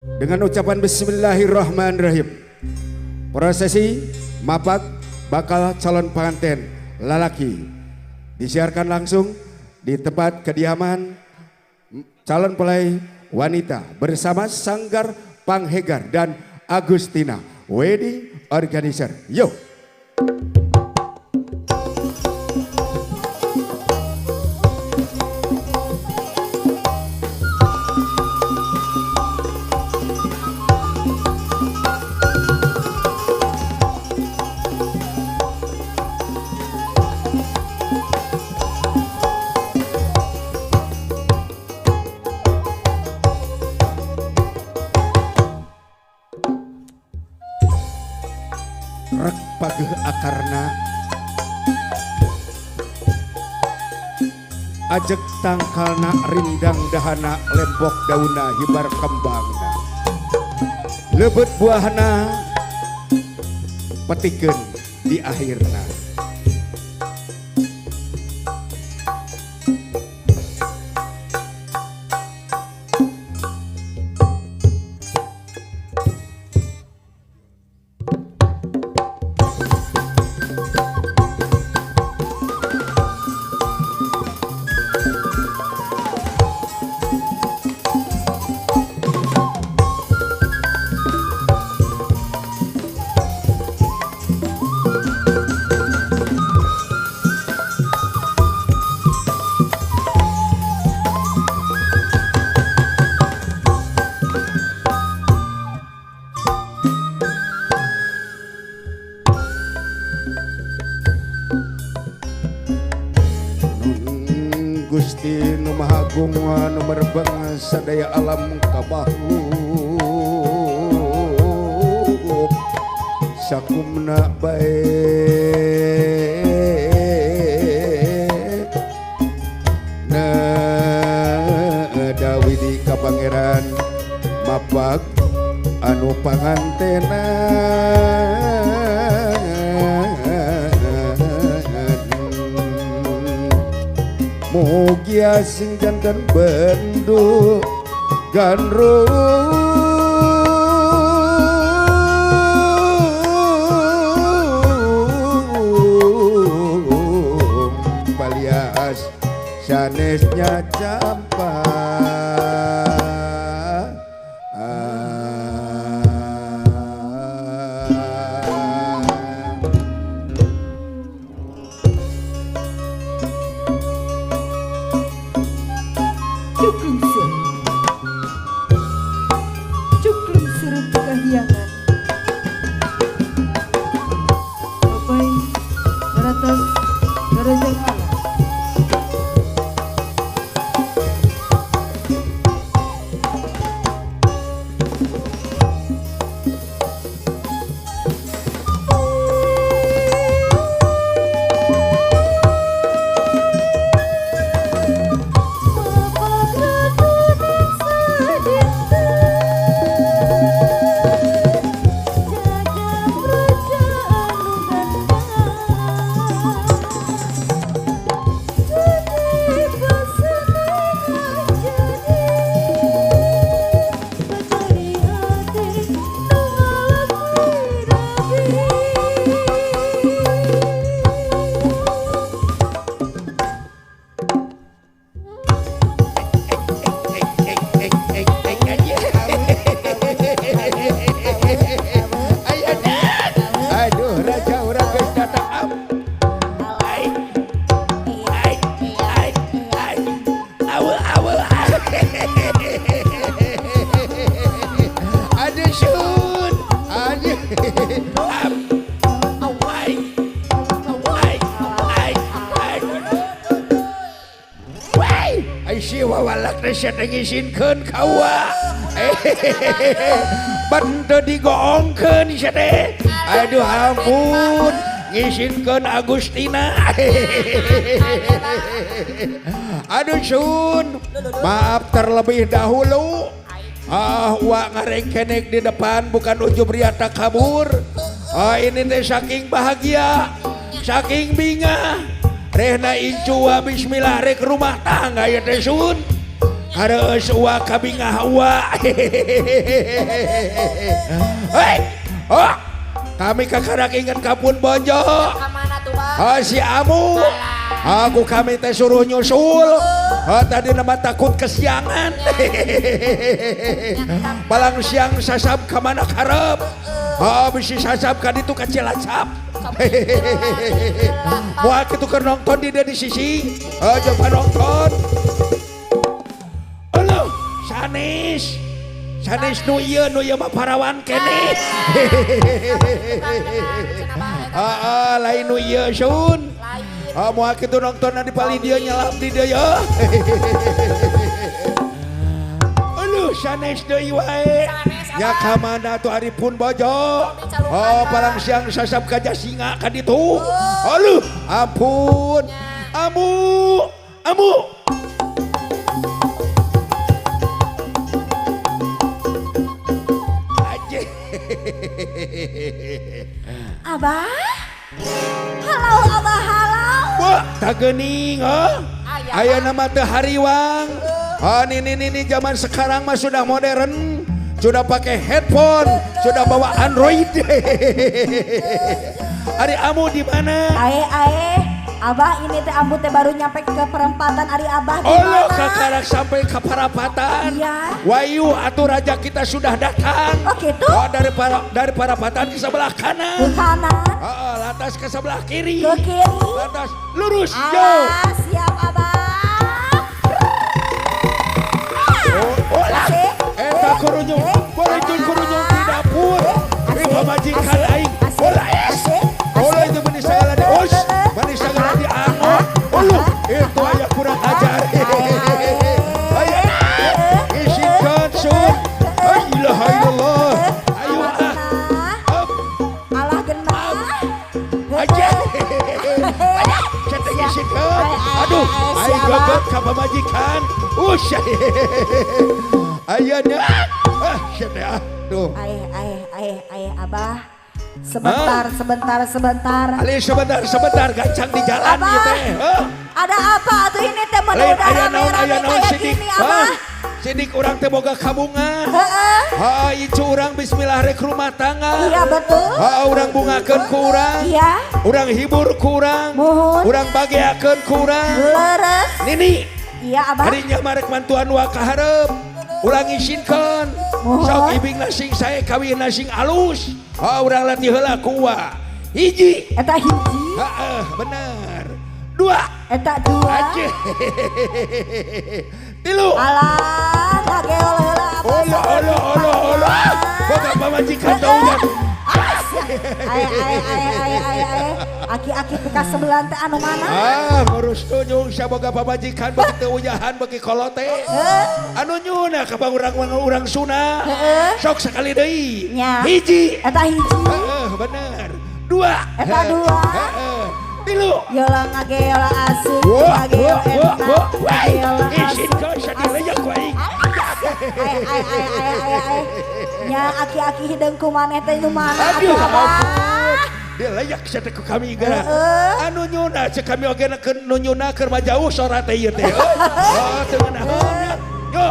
Dengan ucapan Bismillahirrahmanirrahim, prosesi mapak bakal calon pengantin lalaki disiarkan langsung di tempat kediaman calon pelai wanita bersama Sanggar Panghegar dan Agustina Wedding Organizer. Yo. Rek pageh akarna ajek tangkalna rindang dahana lembok dauna hibar kembangna lebet buahna petikeun di akhirna. Gusti Nu Maha Agung nu merebang sadaya alam kabahu sakumna bae nadawi di kapangeran mapak anu pangantena mugi asing jantan bendu gandrung balias sanesnya campa Cuklung suruh kahyangan Bapak Garatos Garajang Alam wawalak resya ngisinkeun kawa bante digoongkeun isya teh aduh ampun ngisinkeun Agustina aduh sun maaf terlebih dahulu wa ngarengkenek di depan bukan ujub riata kabur ini teh saking bahagia saking bingah Rehna incu wa bismillah rek rumah tangga ya teh sun Hareus uwa kabingah uwa. Hei, oh, kami kakarak ingat kapun Bonjo. Kamana tuh bang? Si Amu, aku kami teh suruh nyusul. Tadi nama takut kesiangan. Palang siang sasab kamana karep. Bisi sasab kan itu ke Cilacap. Muak itu ke nonton di sisi. Coba nonton. Halo, Sanis. Sanis nu ieu mah parawan kene. Lain nu ieu sun. Moal kitu nonton di pali dia nyelap di dia ya. Aduh sanes deui wae. Ya ka mana tuh Arifun Bojo. Palang siang sasap ka Jasinga ka ditu. Aduh ampun. Amu. Abah? Halo Abah, halo. Wah, tak gening, aya nama teh hariwang. Ini zaman sekarang mah sudah modern, sudah pakai headphone, sudah bawa Android. Ari Amu di mana? Abah ini teh ambu teh baru nyampe ke perempatan Ari Abah di mana? mana? Kakarak sampai ke perempatan. Iya. Wayu atuh raja kita sudah datang. Oh gitu? Dari perempatan ke sebelah kanan. Ke kanan. Lantas ke sebelah kiri. Ke kiri. Lantas lurus. Yo. Siap Abah. Eta kurunyung, boleh itu kurunyung di dapur. Pamajikan aing. Bola itu benih segala di os, benih segala di angok. Itu aya kurang ajar. Isinkan sun. Ilaha illallah. Ayo Alah genah. aja. Kita isinkan. Aduh, aing gagat ka pamajikan. Ayahnya. Aduh. Abah. Sebentar. Ali sebentar gancang di jalan Abah, gitu. ada apa tuh ini teh Lain udah aya naon kayak sidik. gini Abah? Sidik urang teh boga kabungan. Icu urang bismillah rek rumah tangga. Iya betul. Urang bungakeun ku urang. Iya. Urang hibur ku urang. Mohon. Urang bageakeun ku urang. Leres. Nini. Iya Abah. Harinya marek mantuan wa kaharep. Urang isinkeun. Mohon. Sok ibing nasing sae kawin nasing alus. Urang latih heula ku wa. Hiji. Eta hiji. Bener. Dua. Eta dua. Aje. Tilu. Alah, ngagel heula Abah. Olo. Boga pamajikan taunya. Aki-aki bekas sebelah teh anu mana? Ngurus tunjung saboga pamajikan bagi teu uyahan bagi kolote. Anu nyuna ka urang Sunda. Sok sakali deui. Nya. Hiji. Eta hiji. Bener. Dua. Eta dua. Tilu. Yola ngagel asik. Wah. Ngagel Isin asik. kau sadilaya ku aing. Nya aki-aki hideung ku maneh teh nu mana? Aduh, Abah? dia layak sada ku kami gara. Anu nyuna cek kami oge nu nyuna keur majauh sora teh ieu teh. Teu ngeunaheun. Yo.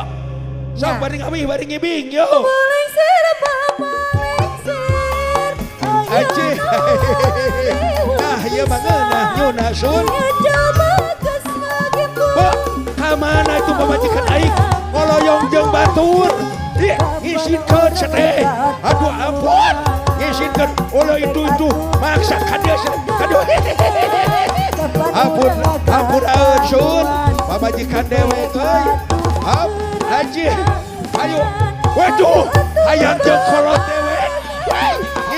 Sok baring abi baring ibing yo. Malengser apa malengser? Aje. Nah, ieu mah ngeunah nyuna sun. Coba geus ngagembu. Ka mana itu pamajikan aing? Ngoloyong jeung batur. Isinkeun sateh. Aduh ampun. Isinkeun ulah itu maksa ka dia. Aduh. Ampun aeun sun. Pamajikan dewek euy. Aji. Ayo. Waduh. Hayang jeung kolot dewek.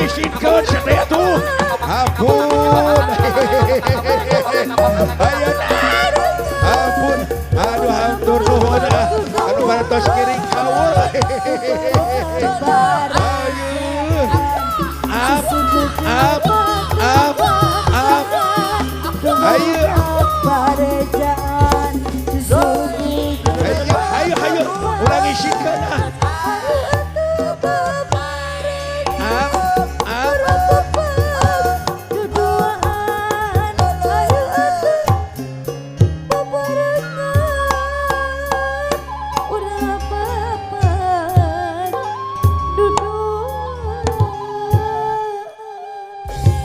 Isinkeun sateh atuh. Ampun. Ayo. Ampun. Aduh hatur nuhun. Anu parantos kiring kaul. Ayo. Ayo. Ulang isinkeun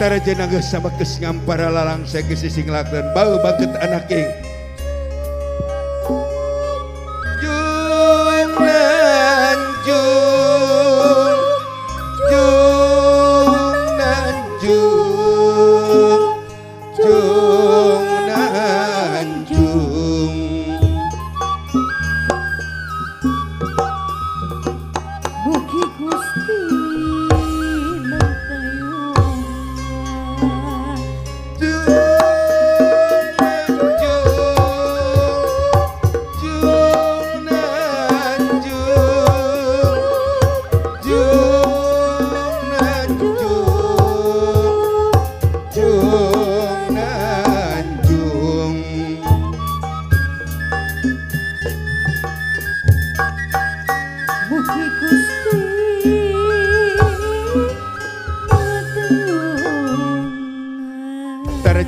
Tarajeun geus sama geus ngampara lalang saya geus singlakeun bau banget anak king. Jung nan jung, jung nan jung, jung nan jung. Mugi Gusti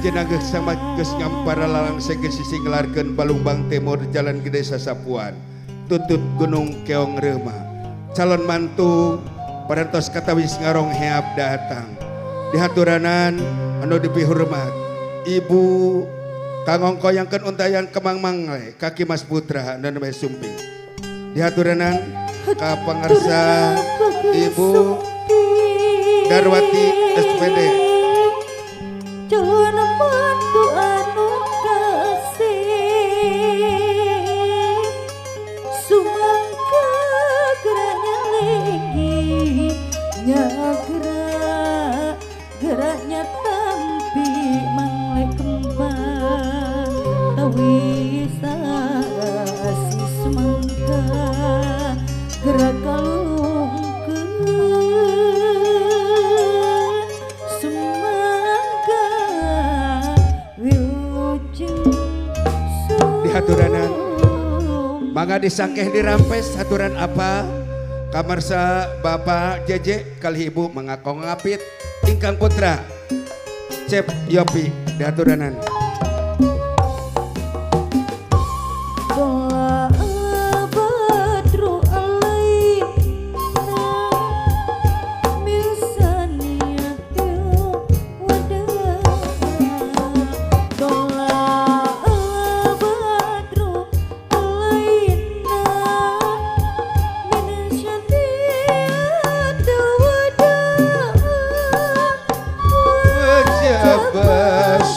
Jenagah sama geus ngampara lalang geus singlarkeun Balumbang Timur Jalan Gede Sasapuan tutut Gunung Keong Reuma calon mantu parantos katawis ngarong heap datang dihaturanan anu dipihormat ibu kangong koyangkeun untayan kemang mangle kaki Mas Putra dan Mas Sumping dihaturanan ka pangarsa ibu Darwati SPD calon mantu anu kasih sumangka geranya lagi geranya tampi mangle kembang tawi sarasi sumangka gerak haturanan mangga disangkeh dirampes haturan apa kamarsa Bapak JJ kali Ibu mangakong ngapit ingkang putra Cep Yopi dihaturanan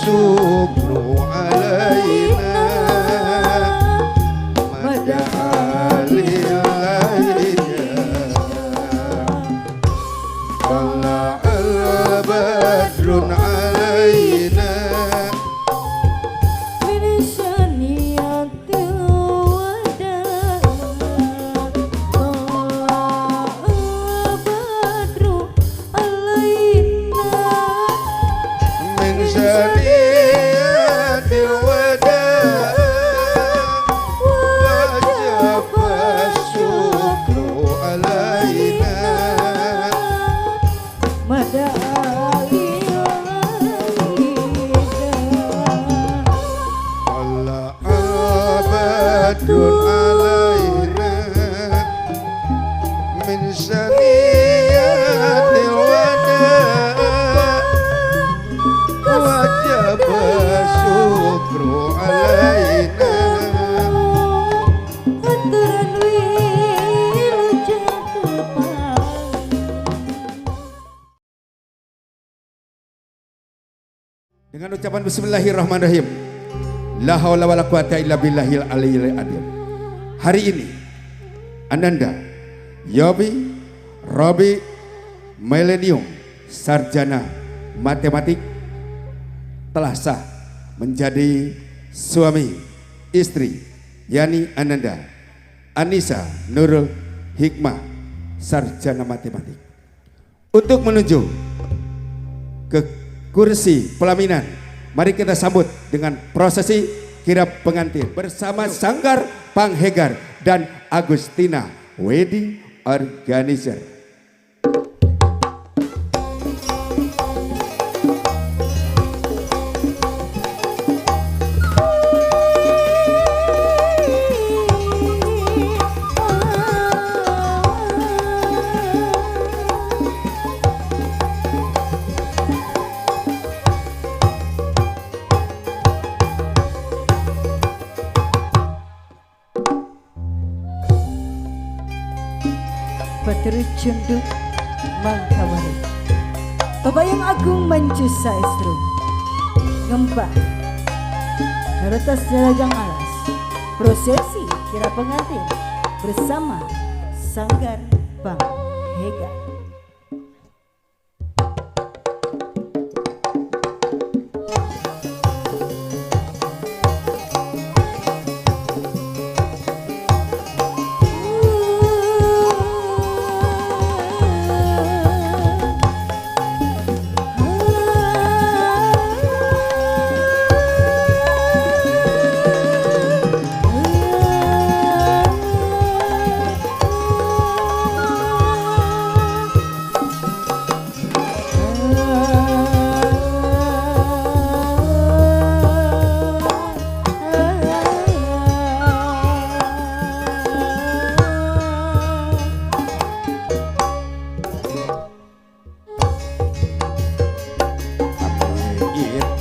Syukru alaina mada alilaina Allah al-badrun alaina min syaniyatil wada Allah al-badru alaina min syaniyatil badrun alaina min saniyatil wada wajib syukru alaina aturan wilujeng dengan ucapan bismillahirrahmanirrahim la haula wala quwata illa billahil aliyyil azim. Hari ini Ananda Yobi Robi Milenium sarjana matematik telah sah menjadi suami istri yani Ananda Anissa Nurul Hikmah sarjana matematik. Untuk menuju ke kursi pelaminan, mari kita sambut dengan prosesi kirap pengantin bersama Sanggar Panghegar dan Agustina Wedding Organizer. Bateru Cunduk Mangkawari Babayang Agung Mancusa Estro Ngempah Narutas Jalajang Alas Prosesi Kira Pengantin bersama Sanggar Bang Hega.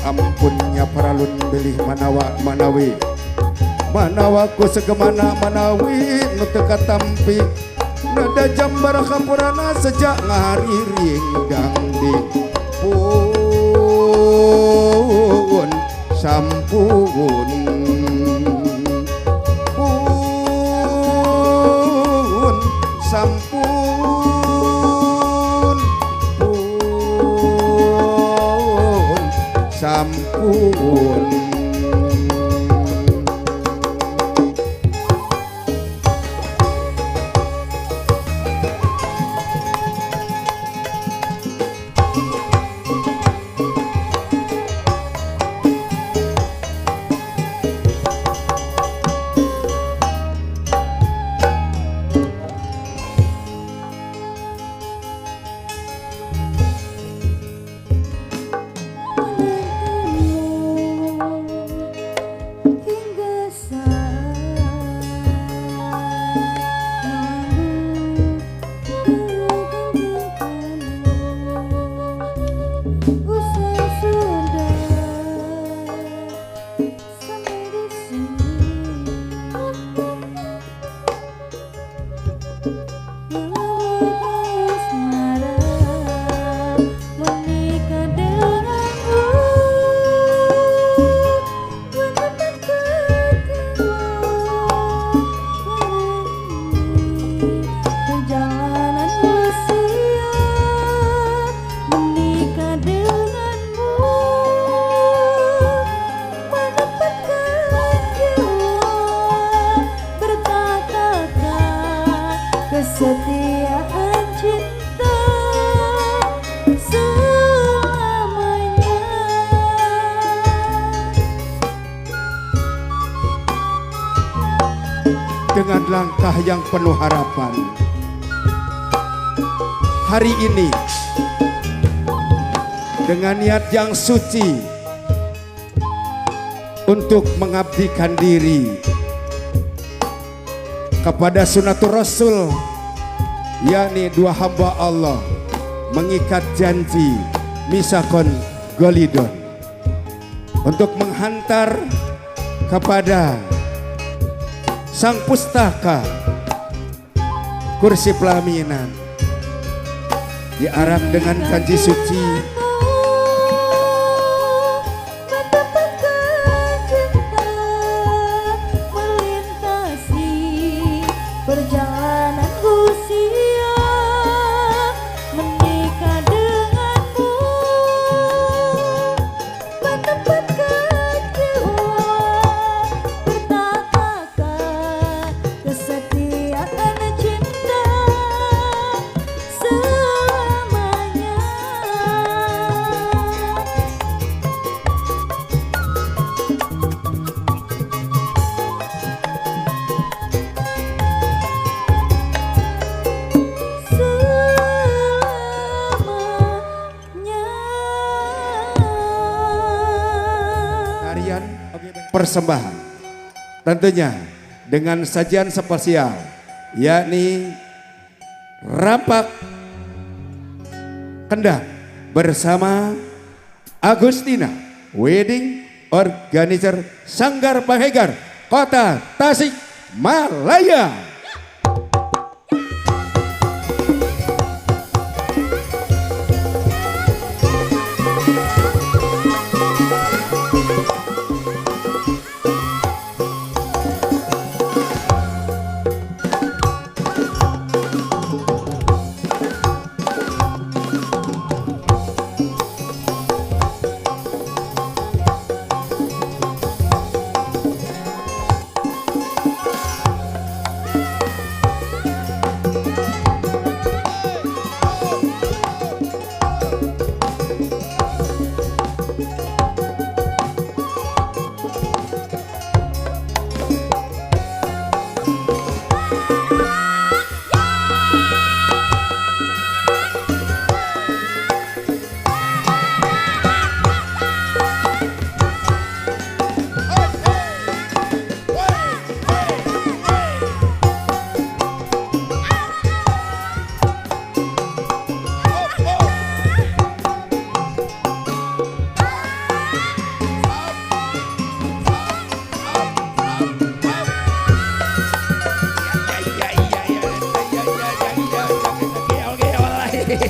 Ampunnya paralun belih manawa manawi manawaku segemana manawi nu teka tampi nada jambar kapurana sejak ngariring dangdi pun sampun pun sampun sampun. Kesetiaan cinta selamanya. Dengan langkah yang penuh harapan, hari ini dengan niat yang suci untuk mengabdikan diri kepada sunatul Rasul, yakni dua hamba Allah mengikat janji misakon golidon untuk menghantar kepada sang pustaka kursi pelaminan diarak dengan janji suci Mendapatkan cinta melintasi perjalanan usia, menikah denganmu, mendapatkan jiwa, bertatakan kesetiaan cinta selamanya. tarian persembahan, tentunya dengan sajian spesial yakni Rampak Kendang bersama Agustina Wedding Organizer Sanggar Bang Hegar Kota Tasik Malaya.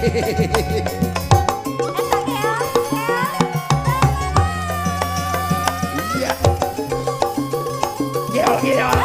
Iya. Geol.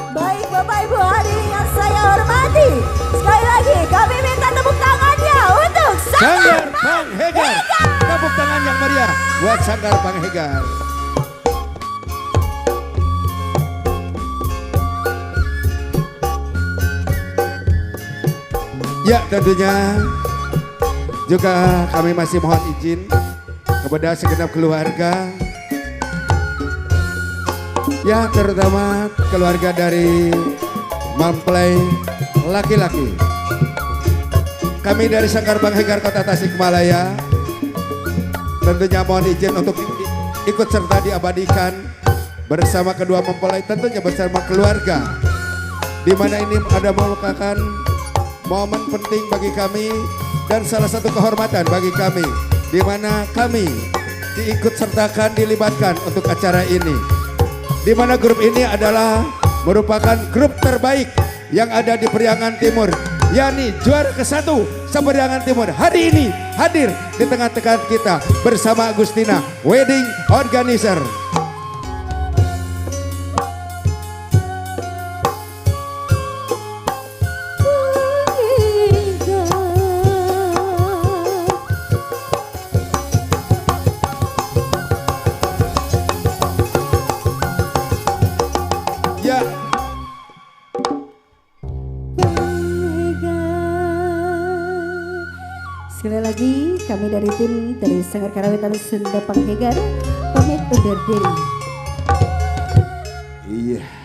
Baik Bapak Ibu hadirin yang saya hormati. Sekali lagi kami minta tepuk tangannya untuk Sanggar Sanggar Bang Hegar. Tepuk tangan yang meriah buat Sanggar Bang Hegar. Ya tentunya juga kami masih mohon izin kepada segenap keluarga. Ya terutama keluarga dari mempelai laki-laki. Kami dari Sanggar Bang Hegar Kota Tasikmalaya tentunya mohon izin untuk ikut serta diabadikan bersama kedua mempelai, tentunya bersama keluarga, di mana ini ada merupakan momen penting bagi kami dan salah satu kehormatan bagi kami, di mana kami diikut sertakan, dilibatkan untuk acara ini, di mana grup ini adalah merupakan grup terbaik yang ada di Priangan Timur, yakni juara ke-1 Priangan Timur hari ini hadir di tengah-tengah kita bersama Agustina Wedding Organizer. Ya, Sekali lagi kami dari tim dari Sanggar Karawitan Sunda Bang Hegar pamit undur diri. iya.